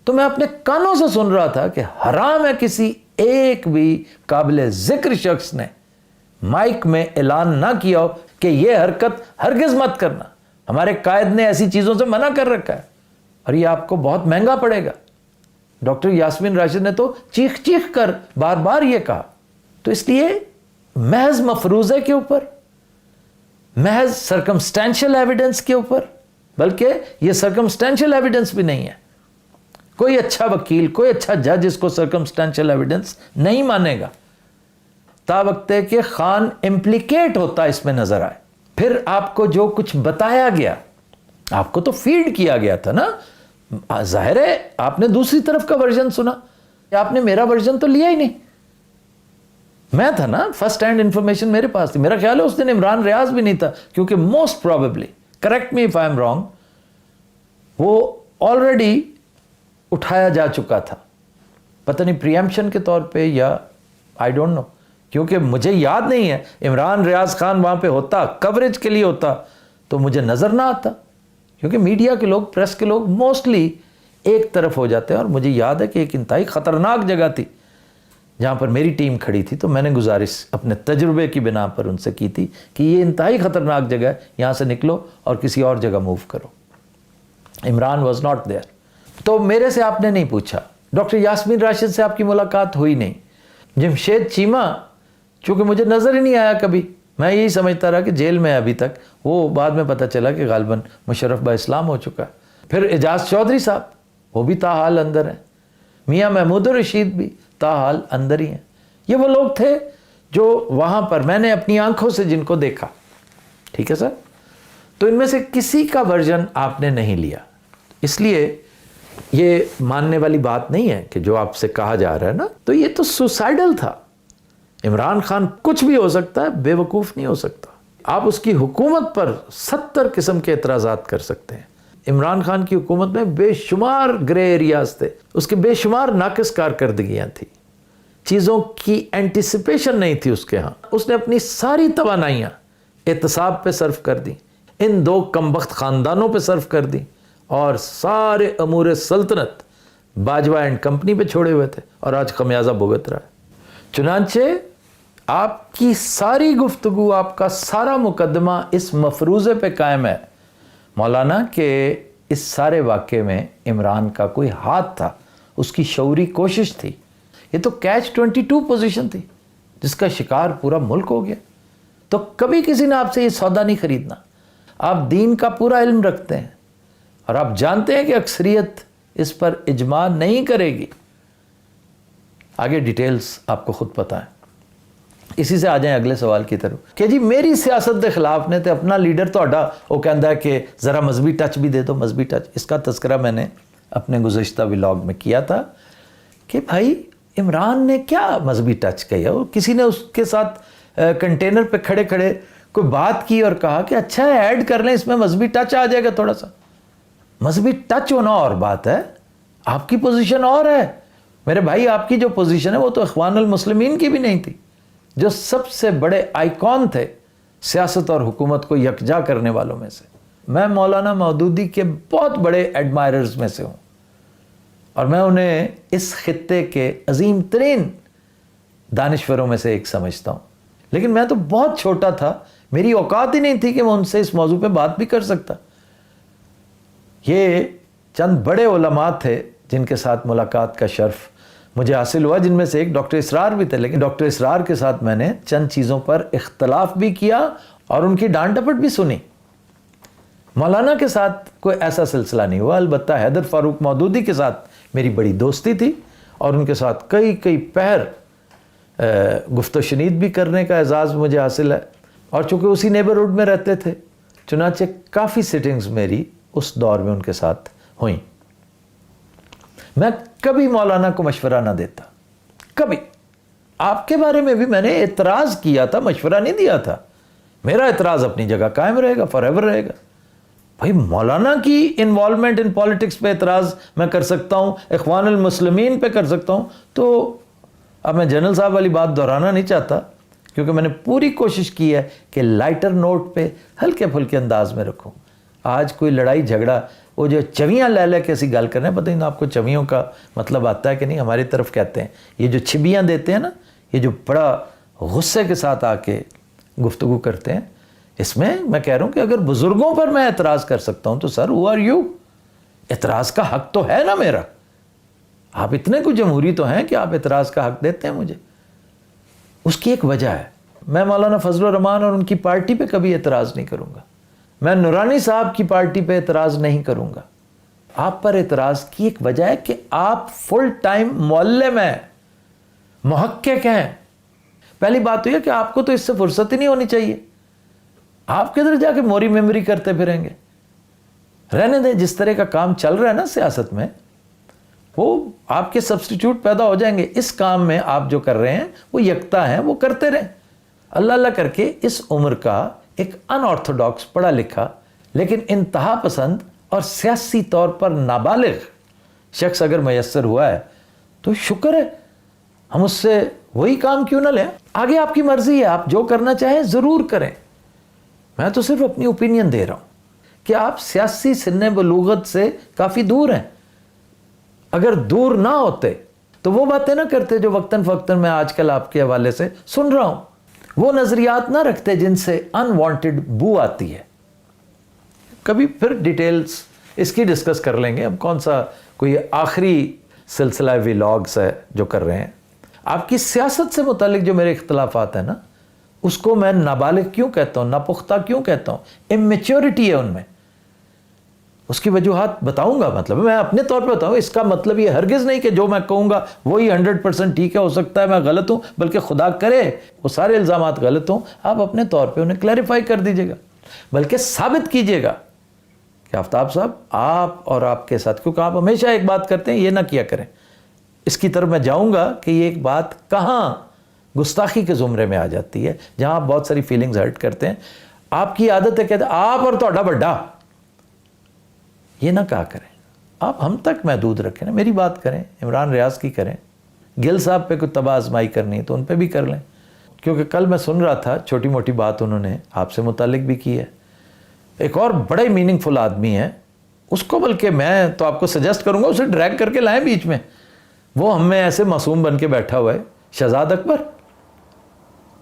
तो मैं अपने कानों से सुन रहा था कि हराम है किसी एक भी काबिल जिक्र शख्स ने माइक में ऐलान ना किया हो कि यह हरकत हरगिज मत करना, हमारे कायद ने ऐसी चीज़ों से मना कर रखा है और ये आपको बहुत महंगा पड़ेगा। डॉक्टर यास्मीन राशिद ने तो चीख चीख कर बार बार ये कहा। तो इसलिए महज मफरूज़े के ऊपर, महज सर्कमस्टेंशियल एविडेंस के ऊपर, बल्कि ये सर्कमस्टेंशियल एविडेंस भी नहीं है, कोई अच्छा वकील, कोई अच्छा जज इसको सर्कमस्टेंशियल एविडेंस नहीं मानेगा तावक्ते के खान इम्प्लीकेट होता इसमें नजर आए। फिर आपको जो कुछ बताया गया, आपको तो फीड किया गया था ना, जाहिर है आपने दूसरी तरफ का वर्जन सुना, आपने मेरा वर्जन तो लिया ही नहीं। मैं था ना, फर्स्ट हैंड इंफॉर्मेशन मेरे पास थी। मेरा ख्याल है उस दिन इमरान रियाज भी नहीं था, क्योंकि most probably, correct me if I am wrong, वो ऑलरेडी उठाया जा चुका था, पता नहीं प्रीएम्पशन के तौर पे या आई डोंट नो, क्योंकि मुझे याद नहीं है इमरान रियाज खान वहाँ पे होता, कवरेज के लिए होता, तो मुझे नज़र ना आता, क्योंकि मीडिया के लोग, प्रेस के लोग मोस्टली एक तरफ हो जाते हैं। और मुझे याद है कि एक इंतहाई ख़तरनाक जगह थी जहाँ पर मेरी टीम खड़ी थी, तो मैंने गुजारिश अपने तजुर्बे की बिना पर उनसे की थी कि ये इंतहाई ख़तरनाक जगह है, यहाँ से निकलो और किसी और जगह मूव करो। Imran was not there. तो मेरे से आपने नहीं पूछा डॉक्टर यास्मीन राशिद से आपकी मुलाकात हुई नहीं। जमशेद चीमा चूँकि मुझे नज़र ही नहीं आया कभी, मैं यही समझता रहा कि जेल में है अभी तक, वो बाद में पता चला कि गालिबन मुशर्रफ बा इस्लाम हो चुका है। फिर एजाज चौधरी साहब, वो भी ताहाल अंदर हैं। मियाँ महमूद रशीद भी ताहाल अंदर ही हैं। ये वो लोग थे जो वहाँ पर मैंने अपनी आंखों से जिनको देखा। ठीक है सर, तो इनमें से किसी का वर्जन आपने नहीं लिया, इसलिए ये मानने वाली बात नहीं है कि जो आपसे कहा जा रहा है ना, तो ये तो सुसाइडल था। इमरान खान कुछ भी हो सकता है, बेवकूफ़ नहीं हो सकता। आप उसकी हुकूमत पर 70 किस्म के एतराज़ात कर सकते हैं। इमरान खान की हुकूमत में बेशुमार ग्रे एरियाज थे, उसके बेशुमार नाकिस कारकर्दगियाँ थी, चीज़ों की एंटिसिपेशन नहीं थी उसके यहाँ। उसने अपनी सारी तवानाइयाँ एहतसाब पे सर्फ कर दी, इन 2 कमबख्त ख़ानदानों पे सर्फ कर दी, और सारे अमूर सल्तनत बाजवा एंड कंपनी पे छोड़े हुए थे, और आज खमियाजा भुगत रहा है। चुनांचे आपकी सारी गुफ्तगू, आपका सारा मुकदमा इस मफरूज़े पे कायम है मौलाना के इस सारे वाक़े में इमरान का कोई हाथ था, उसकी शऊरी कोशिश थी। ये तो कैच 22 पोजीशन थी जिसका शिकार पूरा मुल्क हो गया। तो कभी किसी ने आपसे ये सौदा नहीं खरीदना। आप दीन का पूरा इल्म रखते हैं और आप जानते हैं कि अक्सरियत इस पर इजमा नहीं करेगी। आगे डिटेल्स आपको खुद पता है। इसी से आ जाएं अगले सवाल की तरफ कि जी मेरी सियासत के खिलाफ ने तो अपना लीडर ਤੁਹਾਡਾ वो कहता है कि ज़रा मजहबी टच भी दे दो, मजहबी टच। इसका तस्करा मैंने अपने गुज़श्ता व्लॉग में किया था कि भाई इमरान ने क्या मजहबी टच किया। वो किसी ने उसके साथ कंटेनर पे खड़े खड़े कोई बात की और कहा कि अच्छा है ऐड कर लें, इसमें मजहबी टच आ जाएगा थोड़ा सा। मजहबी टच होना और बात है, आपकी पोजीशन और है मेरे भाई। आपकी जो पोजीशन है वो तो इख्वानुल मुस्लिमीन की भी नहीं थी, जो सबसे बड़े आइकॉन थे सियासत और हुकूमत को यकजा करने वालों में से। मैं मौलाना मौदूदी के बहुत बड़े एडमायरर्स में से हूँ और मैं उन्हें इस खित्ते के अजीम तरीन दानिश्वरों में से एक समझता हूँ। लेकिन मैं तो बहुत छोटा था, मेरी औकात ही नहीं थी कि मैं उनसे इस मौजू पे बात भी कर सकता। ये चंद बड़े उलमा थे जिनके साथ मुलाकात का शर्फ मुझे हासिल हुआ, जिनमें से एक डॉक्टर इसरार भी थे। लेकिन डॉक्टर इसरार के साथ मैंने चंद चीज़ों पर इख्तलाफ भी किया और उनकी डांट डपट भी सुनी। मौलाना के साथ कोई ऐसा सिलसिला नहीं हुआ। अलबत्ता हैदर फारूक मौदूदी के साथ मेरी बड़ी दोस्ती थी और उनके साथ कई कई पहर गुफ्तो शनीद भी करने का एजाज़ मुझे हासिल है। और चूँकि उसी नेबरहुड में रहते थे, चुनाचे काफ़ी सिटिंग्स मेरी उस दौर में उनके साथ हुई। मैं कभी मौलाना को मशवरा ना देता, कभी। आपके बारे में भी मैंने एतराज़ किया था, मशवरा नहीं दिया था। मेरा एतराज़ अपनी जगह कायम रहेगा, फॉरएवर रहेगा। भाई मौलाना की इन्वॉल्वमेंट इन पॉलिटिक्स पे एतराज़ मैं कर सकता हूँ, इख्वानुल मुस्लिमीन पे कर सकता हूँ। तो अब मैं जनरल साहब वाली बात दोहराना नहीं चाहता, क्योंकि मैंने पूरी कोशिश की है कि लाइटर नोट पे हल्के फुल्के अंदाज में रखूँ। आज कोई लड़ाई झगड़ा, वो जो चवियाँ ले ले के ऐसी गल करना है, पता नहीं आपको चवियों का मतलब आता है कि नहीं। हमारी तरफ कहते हैं ये जो छिबियाँ देते हैं ना, ये जो बड़ा गुस्से के साथ आके गुफ्तगू करते हैं, इसमें मैं कह रहा हूँ कि अगर बुज़ुर्गों पर मैं एतराज़ कर सकता हूँ तो सर हू आर यू? एतराज़ का हक़ तो है ना मेरा। आप इतने कुछ जमहूरी तो हैं कि आप एतराज़ का हक़ देते हैं मुझे। उसकी एक वजह है, मैं मौलाना फजलुर रहमान और उनकी पार्टी पे कभी एतराज़ नहीं करूँगा। मैं नूरानी साहब की पार्टी पे एतराज़ नहीं करूँगा। आप पर एतराज़ की एक वजह है कि आप फुल टाइम मुअल्लिम हैं, मुहक्किक हैं। पहली बात तो यह कि आपको तो इससे फुर्सत ही नहीं होनी चाहिए। आप किधर जाके मोरी मेमोरी करते फिरेंगे? रहने दें, जिस तरह का काम चल रहा है ना सियासत में, वो आपके सब्स्टिट्यूट पैदा हो जाएंगे। इस काम में आप जो कर रहे हैं वो यकता हैं, वो करते रहें। अल्लाह अल्लाह करके इस उम्र का एक अनऑर्थोडॉक्स पढ़ा लिखा लेकिन इंतहा पसंद और सियासी तौर पर नाबालिग शख्स अगर मैसर हुआ है तो शुक्र है, हम उससे वही काम क्यों ना लें। आगे आपकी मर्जी है, आप जो करना चाहें ज़रूर करें। मैं तो सिर्फ अपनी ओपिनियन दे रहा हूँ कि आप सियासी सिन्ने बलूगत से काफ़ी दूर हैं। अगर दूर ना होते तो वो बातें ना करते जो वक्तन फ़क्तन मैं आजकल आपके हवाले से सुन रहा हूँ। वो नज़रियात ना रखते जिनसे अनवांटेड बू आती है। कभी फिर डिटेल्स इसकी डिस्कस कर लेंगे। अब कौन सा कोई आखिरी सिलसिला व्लॉग्स है जो कर रहे हैं, आपकी सियासत से मुतालिक जो मेरे इख्तलाफात हैं ना, उसको मैं नाबालिग क्यों कहता हूँ, नापुख्ता क्यों कहता हूँ, इमेच्योरिटी है उनमें, उसकी वजूहात बताऊंगा। मतलब मैं अपने तौर पे बताऊँ, इसका मतलब ये हरगिज़ नहीं कि जो मैं कहूँगा वही 100% ठीक है, हो सकता है मैं गलत हूँ, बल्कि खुदा करे वो सारे इल्ज़ामात गलत हों, आप अपने तौर पे उन्हें क्लैरिफाई कर दीजिएगा, बल्कि साबित कीजिएगा कि आफ्ताब साहब आप और आपके साथ, क्योंकि आप हमेशा एक बात करते हैं, ये ना किया करें। इसकी तरफ मैं जाऊँगा कि ये एक बात कहाँ गुस्ताखी के ज़ुमरे में आ जाती है, जहाँ आप बहुत सारी फीलिंग्स हर्ट करते हैं। आपकी आदत है कहते आप और तोड़ा बड्डा, ये ना कहा करें। आप हम तक महदूद रखें ना, मेरी बात करें, इमरान रियाज की करें, गिल साहब पे कोई तबाह आजमाई करनी है तो उन पे भी कर लें, क्योंकि कल मैं सुन रहा था छोटी मोटी बात उन्होंने आपसे मुतालिक भी की है। एक और बड़ा ही मीनिंगफुल आदमी है, उसको बल्कि मैं तो आपको सजेस्ट करूँगा उसे ड्रैग करके लाएं बीच में, वो हमें ऐसे मासूम बन के बैठा हुआ है, शहजाद अकबर।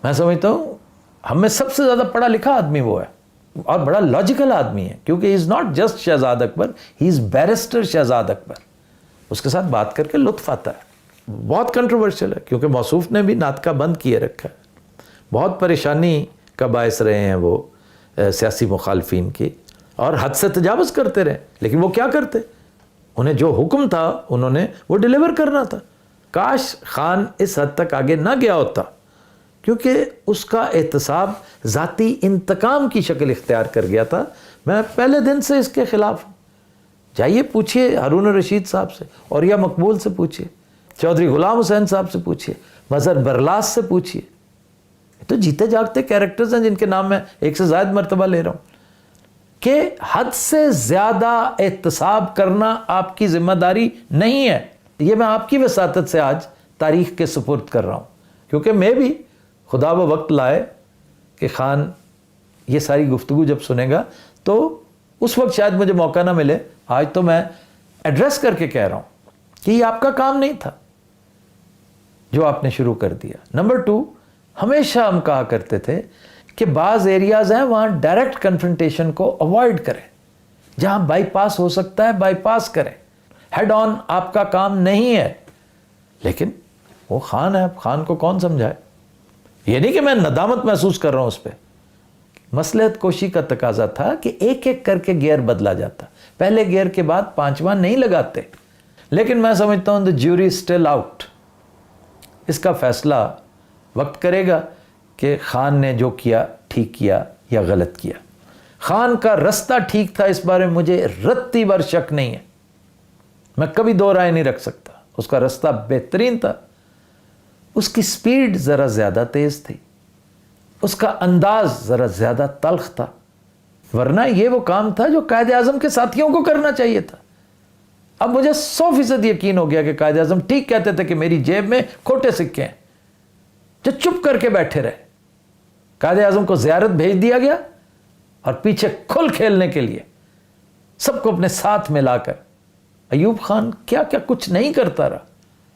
मैं समझता हूँ हमें सबसे ज़्यादा पढ़ा लिखा आदमी वो है और बड़ा लॉजिकल आदमी है, क्योंकि he is not just Shahzad Akbar, he is barrister Shahzad Akbar. उसके साथ बात करके लुत्फ़ आता है। बहुत कंट्रोवर्शियल है, क्योंकि मौसूफ ने भी नाटका बंद किए रखा है, बहुत परेशानी का बायस रहे हैं वो सियासी मुखालफिन की, और हद से तजावज़ करते रहे। लेकिन वो क्या करते, उन्हें जो हुक्म था उन्होंने वो डिलीवर करना था। काश खान इस हद तक आगे ना गया होता, क्योंकि उसका एहतसाब ज़ाती इंतकाम की शक्ल इख्तियार कर गया था। मैं पहले दिन से इसके ख़िलाफ़ हूँ। जाइए पूछिए हारून रशीद साहब से, और या मकबूल से पूछिए, चौधरी गुलाम हुसैन साहब से पूछिए, मज़हर बरलास से पूछिए। तो जीते जागते कैरेक्टर्स हैं जिनके नाम मैं एक से ज़्यादा मरतबा ले रहा हूँ कि हद से ज़्यादा एहतसाब करना आपकी ज़िम्मेदारी नहीं है। ये मैं आपकी वसातत से आज तारीख़ के सुपुर्द कर रहा हूँ, क्योंकि मैं भी खुदा वो वक्त लाए कि खान ये सारी गुफ्तगू जब सुनेगा तो उस वक्त शायद मुझे मौका ना मिले। आज तो मैं एड्रेस करके कह रहा हूँ कि ये आपका काम नहीं था जो आपने शुरू कर दिया। नंबर 2, हमेशा हम कहा करते थे कि बाज़ एरियाज़ हैं वहाँ डायरेक्ट कन्फ्रंटेशन को अवॉइड करें, जहाँ बाईपास हो सकता है बाईपास करें, हेड ऑन आपका काम नहीं है। लेकिन वो खान है, खान को कौन समझाए। ये नहीं कि मैं नदामत महसूस कर रहा हूँ उस पर, मसलहत कोशी का तकाजा था कि एक एक करके गियर बदला जाता, पहले गियर के बाद 5वां नहीं लगाते। लेकिन मैं समझता हूँ द ज्यूरी स्टिल आउट। इसका फैसला वक्त करेगा कि खान ने जो किया ठीक किया या गलत किया। खान का रास्ता ठीक था, इस बारे में मुझे रत्ती भर शक नहीं है, मैं कभी दो राय नहीं रख सकता। उसका रास्ता बेहतरीन था, उसकी स्पीड ज़रा ज़्यादा तेज़ थी, उसका अंदाज़ ज़रा ज़्यादा तल्ख था, वरना ये वो काम था जो कायद आज़म के साथियों को करना चाहिए था। अब मुझे 100% यकीन हो गया कि कायद आज़म ठीक कहते थे कि मेरी जेब में खोटे सिक्के हैं, जो चुप करके बैठे रहे। कायद आज़म को ज़ियारत भेज दिया गया और पीछे खुल खेलने के लिए सबको अपने साथ मिलाकर अयूब खान क्या क्या कुछ नहीं करता रहा।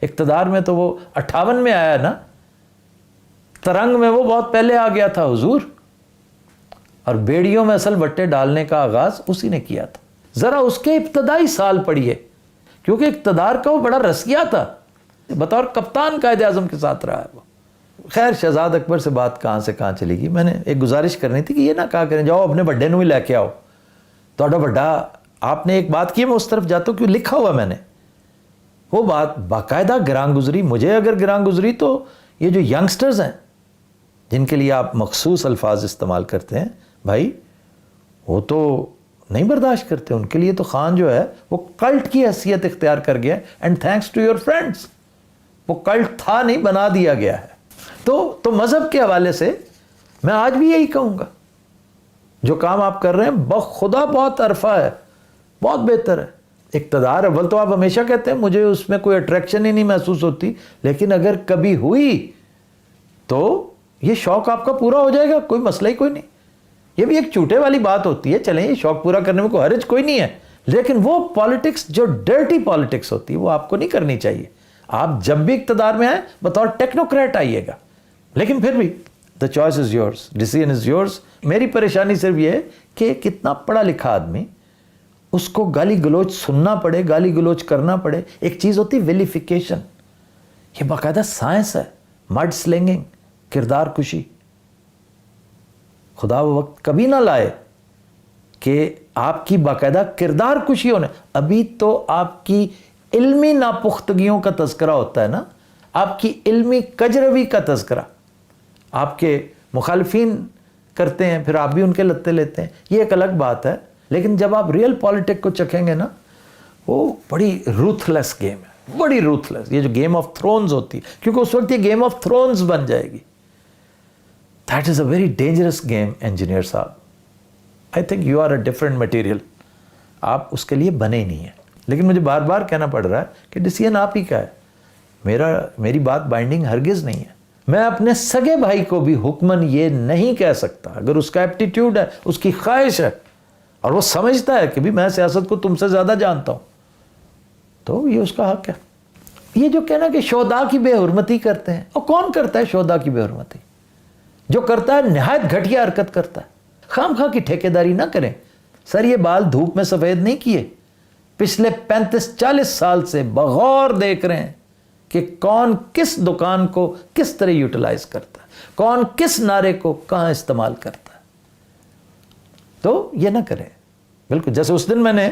इक़्तिदार में तो वो 58 में आया ना, तरंग में वो बहुत पहले आ गया था हुजूर, और बेड़ियों में असल बट्टे डालने का आगाज़ उसी ने किया था। ज़रा उसके इब्तदाई साल पढ़िए, क्योंकि इक़्तिदार का वो बड़ा रसिया था, बतौर कप्तान कायद आज़म के साथ रहा है वो। खैर, शहजाद अकबर से बात कहाँ से कहाँ चली गई। मैंने एक गुजारिश करनी थी कि ये ना कहा करें जाओ अपने बड्डे नूं ही लैके आओ, तो बड्डा आपने एक बात की, मैं उस तरफ जाता हूँ क्यों लिखा हुआ मैंने वो बात बाकायदा गिरां गुजरी। मुझे अगर गिरां गुजरी तो ये जो यंगस्टर्स हैं जिनके लिए आप मखसूस अल्फाज इस्तेमाल करते हैं भाई, वो तो नहीं बर्दाश्त करते। उनके लिए तो खान जो है वो कल्ट की हैसियत इख्तियार कर गया, and thanks to your friends, वो कल्ट था नहीं, बना दिया गया है। तो मज़हब के हवाले से मैं आज भी यही कहूँगा, जो काम आप कर रहे हैं बखुदा बहुत अरफा है, बहुत बेहतर है। इक़्तिदार अव्वल तो आप हमेशा कहते हैं मुझे उसमें कोई अट्रैक्शन ही नहीं महसूस होती, लेकिन अगर कभी हुई तो ये शौक़ आपका पूरा हो जाएगा, कोई मसला ही कोई नहीं। ये भी एक झूठे वाली बात होती है, चलें ये शौक़ पूरा करने में कोई हर्ज कोई नहीं है, लेकिन वो पॉलिटिक्स जो डर्टी पॉलिटिक्स होती है वो आपको नहीं करनी चाहिए। आप जब भी इक़्तिदार में आए बतौर टेक्नोक्रेट आइएगा, लेकिन फिर भी the choice is yours, decision is yours. मेरी परेशानी सिर्फ ये है कि कितना पढ़ा लिखा आदमी اس کو گالی گلوچ سننا پڑے, گالی گلوچ کرنا پڑے. ایک چیز ہوتی ویلیفیکیشن, یہ باقاعدہ سائنس ہے. مڈ سلنگنگ, کردار کشی. خدا وہ وقت کبھی نہ لائے کہ آپ کی باقاعدہ کردار کشی ہونے. ابھی تو آپ کی علمی ناپختگیوں کا تذکرہ ہوتا ہے نا, آپ کی علمی کجروی کا تذکرہ آپ کے مخالفین کرتے ہیں, پھر آپ بھی ان کے لتے لیتے ہیں, یہ ایک الگ بات ہے. لیکن جب آپ ریئل پالیٹک کو چکھیں گے نا, وہ بڑی روتھ لیس گیم ہے, بڑی روتھ لیس. یہ جو گیم آف تھرونز ہوتی ہے, کیونکہ اس وقت یہ گیم آف تھرونز بن جائے گی. That is a very dangerous game engineer صاحب. I think you are a different material. آپ اس کے لیے بنے ہی نہیں ہیں. لیکن مجھے بار بار کہنا پڑ رہا ہے کہ ڈیسیژن آپ ہی کا ہے. میری بات بائنڈنگ ہرگز نہیں ہے. میں اپنے سگے بھائی کو بھی حکمن یہ نہیں کہہ سکتا. اگر اس کا ایپٹیٹیوڈ ہے, اس کی خواہش ہے, اور وہ سمجھتا ہے کہ بھی میں سیاست کو تم سے زیادہ جانتا ہوں, تو یہ اس کا حق ہے. یہ جو کہنا کہ شہداء کی بے حرمتی کرتے ہیں, اور کون کرتا ہے شہداء کی بے حرمتی؟ جو کرتا ہے نہایت گھٹیا حرکت کرتا ہے. خام خواہ کی ٹھیکیداری نہ کریں. سر یہ بال دھوپ میں سفید نہیں کیے, پچھلے 35-40 سال سے بغور دیکھ رہے ہیں کہ کون کس دکان کو کس طرح یوٹیلائز کرتا ہے, کون کس نعرے کو کہاں استعمال کرتا ہے. تو یہ نہ کریں. بالکل جیسے اس دن میں نے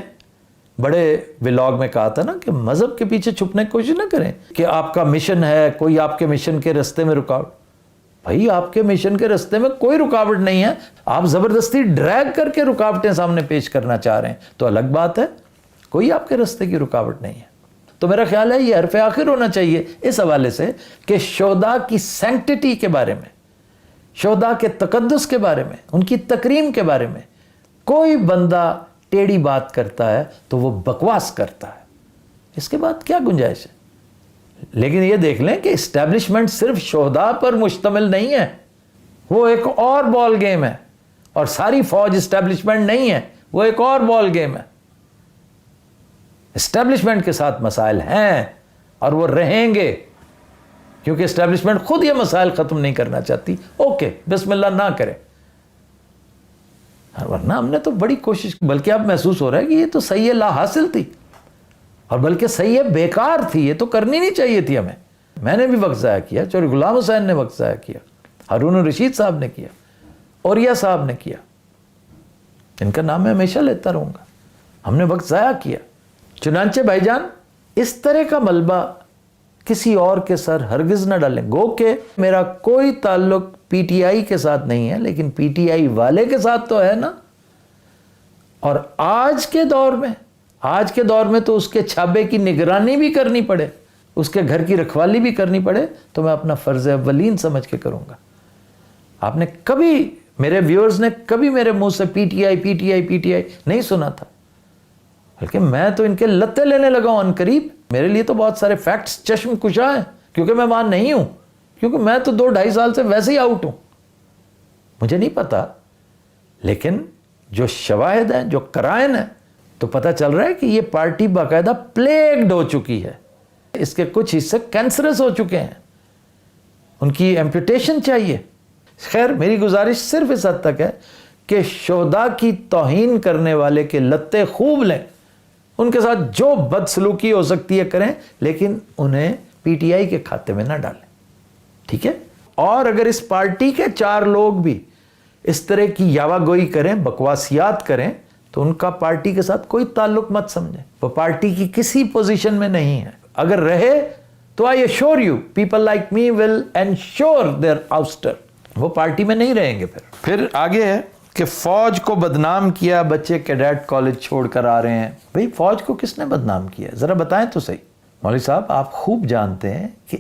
بڑے ولاگ میں کہا تھا نا کہ مذہب کے پیچھے چھپنے کی کوشش نہ کریں کہ آپ کا مشن ہے, کوئی آپ کے مشن کے رستے میں رکاوٹ. بھائی آپ کے مشن کے رستے میں کوئی رکاوٹ نہیں ہے, آپ زبردستی ڈریگ کر کے رکاوٹیں سامنے پیش کرنا چاہ رہے ہیں تو الگ بات ہے. کوئی آپ کے رستے کی رکاوٹ نہیں ہے. تو میرا خیال ہے یہ حرف آخر ہونا چاہیے اس حوالے سے کہ شہداء کی سینکٹیٹی کے بارے میں, شہداء کے تقدس کے بارے میں, ان کی تکریم کے بارے میں کوئی بندہ ٹیڑھی بات کرتا ہے تو وہ بکواس کرتا ہے. اس کے بعد کیا گنجائش ہے؟ لیکن یہ دیکھ لیں کہ اسٹیبلشمنٹ صرف شہداء پر مشتمل نہیں ہے, وہ ایک اور بال گیم ہے. اور ساری فوج اسٹیبلشمنٹ نہیں ہے, وہ ایک اور بال گیم ہے. اسٹیبلشمنٹ کے ساتھ مسائل ہیں اور وہ رہیں گے, کیونکہ اسٹیبلشمنٹ خود یہ مسائل ختم نہیں کرنا چاہتی. اوکے, بسم اللہ نہ کرے. ورنہ ہم نے تو بڑی کوشش, بلکہ اب محسوس ہو رہا ہے کہ یہ تو صحیح لا حاصل تھی, اور بلکہ صحیح بیکار تھی. یہ تو کرنی نہیں چاہیے تھی ہمیں. میں نے بھی وقت ضائع کیا, چوری غلام حسین نے وقت ضائع کیا, ہارون الرشید صاحب نے کیا, اوریا صاحب نے کیا. ان کا نام میں ہمیشہ لیتا رہوں گا. ہم نے وقت ضائع کیا. چنانچہ بھائی جان, اس طرح کا ملبہ کسی اور کے سر ہرگز نہ ڈالیں. گو کہ میرا کوئی تعلق پی ٹی آئی کے ساتھ نہیں ہے, لیکن پی ٹی آئی والے کے ساتھ تو ہے نا. اور آج کے دور میں تو اس کے چھابے کی نگرانی بھی کرنی پڑے, اس کے گھر کی رکھوالی بھی کرنی پڑے, تو میں اپنا فرض اولین سمجھ کے کروں گا. آپ نے کبھی, میرے ویورز نے کبھی میرے منہ سے پی ٹی آئی نہیں سنا تھا, بلکہ میں تو ان کے لتے لینے لگا ہوں ان قریب. میرے لیے تو بہت سارے فیکٹس چشم کشا ہیں, کیونکہ میں وہاں نہیں ہوں, کیونکہ میں تو 2-2.5 سال سے ویسے ہی آؤٹ ہوں. مجھے نہیں پتا, لیکن جو شواہد ہیں, جو قرائن ہیں, تو پتہ چل رہا ہے کہ یہ پارٹی باقاعدہ پلیگڈ ہو چکی ہے. اس کے کچھ حصے کینسرس ہو چکے ہیں, ان کی ایمپوٹیشن چاہیے. خیر, میری گزارش صرف اس حد تک ہے کہ شہداء کی توہین کرنے والے کے لتے خوب لیں, ان کے ساتھ جو بدسلوکی ہو سکتی ہے کریں, لیکن انہیں پی ٹی آئی کے کھاتے میں نہ ڈالیں. ٹھیک ہے؟ اور اگر اس پارٹی کے 4 لوگ بھی اس طرح کی یاوہ گوئی کریں, بکواسیات کریں, تو ان کا پارٹی کے ساتھ کوئی تعلق مت سمجھیں. وہ پارٹی کی کسی پوزیشن میں نہیں ہے. اگر رہے تو I assure you, people like me will ensure their ouster. وہ پارٹی میں نہیں رہیں گے. پھر آگے ہے کہ فوج کو بدنام کیا, بچے کیڈیٹ کالج چھوڑ کر آ رہے ہیں. بھئی فوج کو کس نے بدنام کیا؟ ذرا بتائیں تو صحیح. مولوی صاحب, آپ خوب جانتے ہیں کہ